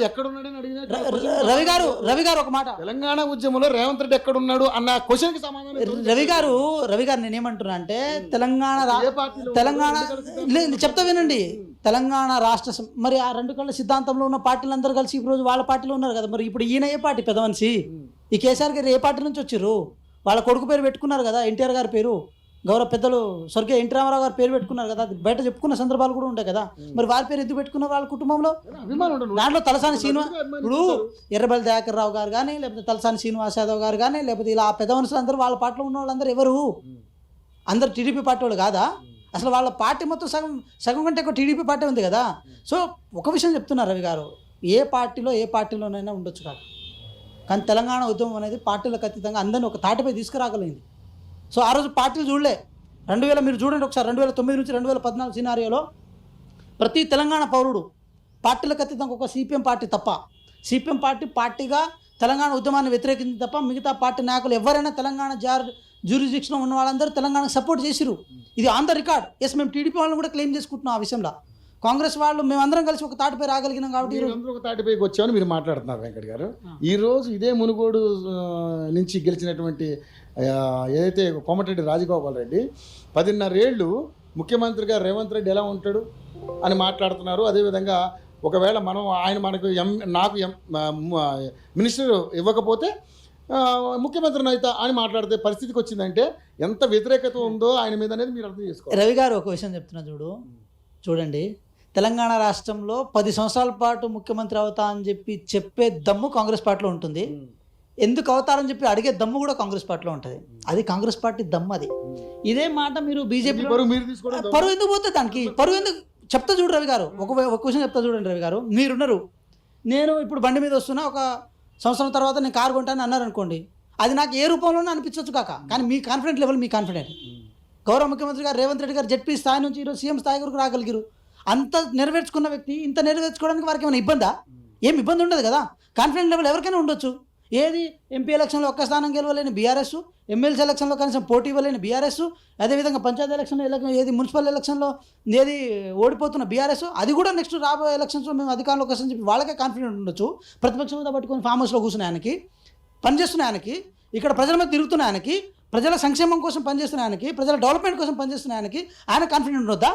ఎక్కడున్నాడని అడిగిన రవి గారు ఒక మాట, తెలంగాణ ఉద్యమంలో రేవంత్ రెడ్డి ఎక్కడున్నాడు అన్న క్వశ్చన్కి సమాధానం రవి గారు నేనేమంటున్నా అంటే తెలంగాణ చెప్తా వినండి, తెలంగాణ రాష్ట్ర మరి ఆ రెండు కళ్ళ సిద్ధాంతంలో ఉన్న పార్టీలందరూ కలిసి ఇప్పుడు వాళ్ళ పార్టీలో ఉన్నారు కదా. మరి ఇప్పుడు ఈయన ఏ పార్టీ పెద్ద మనిషి? ఈ కేసీఆర్ గారు ఏ పార్టీ నుంచి వచ్చిర్రు? వాళ్ళ కొడుకు పేరు పెట్టుకున్నారు కదా, ఎన్టీఆర్ గారి పేరు, గౌరవ పెద్దలు స్వర్గీయ ఎన్టీ రామారావు గారు పేరు పెట్టుకున్నారు కదా, బయట చెప్పుకున్న సందర్భాలు కూడా ఉంటాయి కదా. మరి వారి పేరు ఎందుకు పెట్టుకున్నారు వాళ్ళ కుటుంబంలో? దాంట్లో తలసాని ఇప్పుడు ఎర్రబెల్లి దయాకర్ రావు గారు కానీ, లేకపోతే తలసాని శ్రీనివాస్ యాదవ్ గారు కానీ, లేకపోతే ఇలా పెద్ద మనుషులు అందరూ వాళ్ళ పార్టీలో ఉన్న వాళ్ళందరూ ఎవరు? అందరు టీడీపీ పార్టీ వాళ్ళు కాదా? అసలు వాళ్ళ పార్టీ మొత్తం సగం కంటే ఎక్కువ టీడీపీ పార్టీ ఉంది కదా. సో ఒక విషయం చెప్తున్నారు రవి గారు, ఏ పార్టీలోనైనా ఉండొచ్చు కాదు, కానీ తెలంగాణ ఉద్యమం అనేది పార్టీలకు అతీతంగా అందరినీ ఒక తాటిపై తీసుకురాగలిగింది. సో ఆ రోజు పార్టీలు చూడలే. మీరు చూడండి ఒకసారి 2009 నుంచి 2014 సినారియోలో ప్రతి తెలంగాణ పౌరుడు పార్టీలకు అతీతంగా ఒక సిపిఎం పార్టీ తప్ప, సిపిఎం పార్టీగా తెలంగాణ ఉద్యమాన్ని వ్యతిరేకించింది తప్ప మిగతా పార్టీ నాయకులు ఎవరైనా తెలంగాణ జ్యూరిడిక్షన్లో ఉన్న వాళ్ళందరూ తెలంగాణకు సపోర్ట్ చేసిరు. ఇది ఆన్ ద రికార్డ్. ఎస్, మేము టీడీపీ వాళ్ళని కూడా క్లెయిమ్ చేసుకుంటున్నాం ఆ విషయంలో. కాంగ్రెస్ వాళ్ళు మేమందరం కలిసి ఒక తాటిపై రాగలిగినాం కాబట్టి అందరూ ఒక తాటిపైకి వచ్చామని మీరు మాట్లాడుతున్నారు వెంకట్ గారు. ఈరోజు ఇదే మునుగోడు నుంచి గెలిచినటువంటి ఏదైతే కోమటిరెడ్డి రాజగోపాల్ రెడ్డి 10.5 ఏళ్ళు ముఖ్యమంత్రిగా రేవంత్ రెడ్డి ఎలా ఉంటాడు అని మాట్లాడుతున్నారు. అదేవిధంగా ఒకవేళ మనకు మినిస్టర్ ఇవ్వకపోతే ముఖ్యమంత్రిని అయితే అని మాట్లాడితే పరిస్థితికి వచ్చిందంటే ఎంత వ్యతిరేకత ఉందో ఆయన మీద అనేది మీరు అర్థం చేసుకోవాలి. రవి గారు ఒక విషయం చెప్తున్నా చూడండి, తెలంగాణ రాష్ట్రంలో 10 సంవత్సరాల పాటు ముఖ్యమంత్రి అవుతా అని చెప్పే దమ్ము కాంగ్రెస్ పార్టీలో ఉంటుంది. ఎందుకు అవుతారని చెప్పి అడిగే దమ్ము కూడా కాంగ్రెస్ పార్టీలో ఉంటుంది. అది కాంగ్రెస్ పార్టీ దమ్ము. అది ఇదే మాట మీరు బీజేపీ పరువు ఎందుకు పోతే దానికి పరువు ఎందుకు చెప్తా చూడు రవి గారు. ఒక క్వశ్చన్ చెప్తా చూడండి రవి గారు, మీరున్నారు, నేను ఇప్పుడు బండి మీద వస్తున్నా, ఒక సంవత్సరం తర్వాత నేను కారు కొంటాను అన్నారు అనుకోండి, అది నాకు ఏ రూపంలోనే అనిపించవచ్చు కానీ మీ కాన్ఫిడెంట్ లెవెల్ మీ కాన్ఫిడెంట్. గౌరవ ముఖ్యమంత్రి గారు రేవంత్ రెడ్డి గారు జెడ్పీ స్థాయి నుంచి ఈరోజు సీఎం స్థాయి వరకు రాగలిగారు. అంత నెరవేర్చుకున్న వ్యక్తి ఇంత నెరవేర్చుకోవడానికి వారికి ఏమైనా ఇబ్బందా? ఏం ఇబ్బంది ఉండదు కదా. కాన్ఫిడెంట్ లెవెల్ ఎవరికైనా ఉండొచ్చు. ఏది ఎంపీ ఎలక్షన్లో ఒక్క స్థానం గెలవలేని బీఆర్ఎస్, ఎమ్మెల్సీ ఎలక్షన్లో కనీసం పోటీ ఇవ్వలేని బీఆర్ఎస్, అదేవిధంగా పంచాయతీ ఎలక్షన్లో ఏది మున్సిపల్ ఎలక్షన్లో ఏది ఓడిపోతున్న బీఆర్ఎస్, అది కూడా నెక్స్ట్ రాబోయే ఎలక్షన్స్లో మేము అధికారంలోకి వస్తామని చెప్పి వాళ్ళకే కాన్ఫిడెంట్ ఉండొచ్చు. ప్రతిపక్షంతో పట్టుకొని ఫామ్ హౌస్లో కూర్చున్న ఆయనకి, పనిచేస్తున్న ఆయనకి, ఇక్కడ ప్రజల మీద తిరుగుతున్న ఆయనకి, ప్రజల సంక్షేమం కోసం పనిచేస్తున్న ఆయనకి, ప్రజల డెవలప్మెంట్ కోసం పనిచేస్తున్న ఆయనకి ఆయన కాన్ఫిడెంట్ ఉండొద్దా?